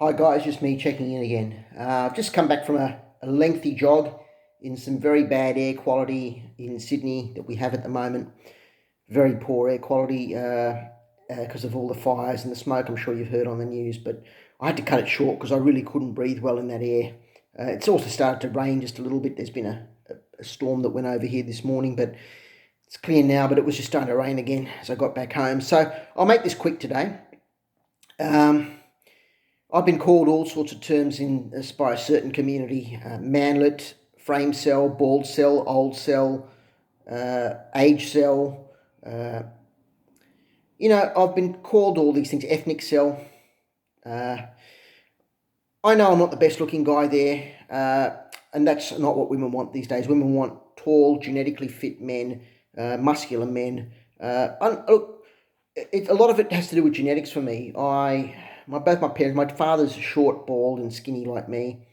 Hi guys, just me checking in again. I've just come back from a lengthy jog in some very bad air quality in Sydney that we have at the moment. Very poor air quality because of all the fires and the smoke. I'm sure you've heard on the news, but I had to cut it short because I really couldn't breathe well in that air. It's also started to rain just a little bit. There's been a storm that went over here this morning, but it's clear now, but it was just starting to rain again as I got back home. So I'll make this quick today. I've been called all sorts of terms by a certain community: manlet, frame cell, bald cell, old cell, age cell. Uh, I've been called all these things: ethnic cell. Uh, I know I'm not the best looking guy there, and that's not what women want these days. Women want tall, genetically fit men, muscular men. Look, a lot of it has to do with genetics for me. Both my parents, my father's short, bald, and skinny like me.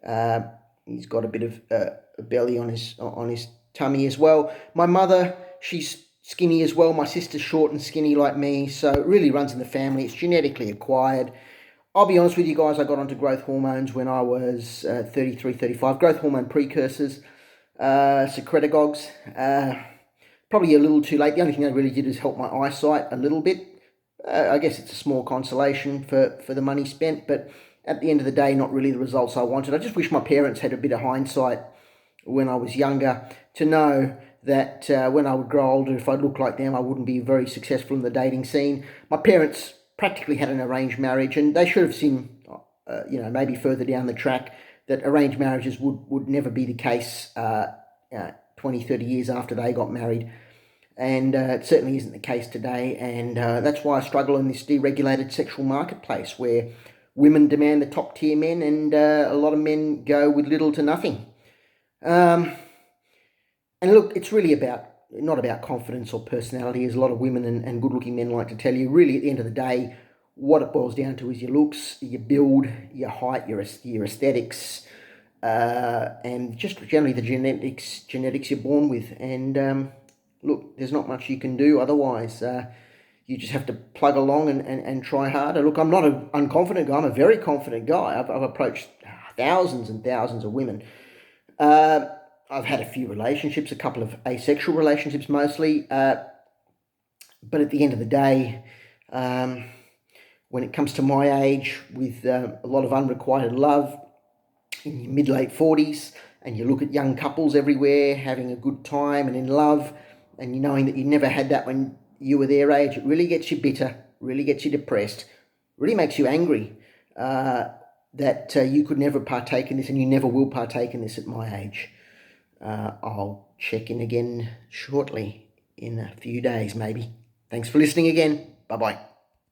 Uh, he's got a bit of a belly on his tummy as well. My mother, she's skinny as well. My sister's short and skinny like me, so it really runs in the family. It's genetically acquired. I'll be honest with you guys, I got onto growth hormones when I was 33, 35. Growth hormone precursors, secretagogues. Probably a little too late. The only thing they really did is help my eyesight a little bit. I guess it's a small consolation for the money spent, but at the end of the day, not really the results I wanted. I just wish my parents had a bit of hindsight when I was younger to know that when I would grow older, if I looked like them, I wouldn't be very successful in the dating scene. My parents practically had an arranged marriage, and they should have seen, maybe further down the track, that arranged marriages would never be the case 20, 30 years after they got married. And it certainly isn't the case today, and that's why I struggle in this deregulated sexual marketplace where women demand the top tier men and a lot of men go with little to nothing. Um, and look, it's really not about confidence or personality, as a lot of women and good-looking men like to tell you. Really, at the end of the day, what it boils down to is your looks, your build, your height, your aesthetics, and just generally the genetics you're born with. And look, there's not much you can do otherwise. You just have to plug along and try harder. Look, I'm not an unconfident guy. I'm a very confident guy. I've approached thousands and thousands of women. Uh, I've had a few relationships, a couple of asexual relationships mostly. But at the end of the day, um, when it comes to my age, with a lot of unrequited love in your mid-late 40s, and you look at young couples everywhere having a good time and in love, and you knowing that you never had that when you were their age, it really gets you bitter, really gets you depressed, really makes you angry that you could never partake in this, and you never will partake in this at my age. I'll check in again shortly, in a few days maybe. Thanks for listening again. Bye-bye.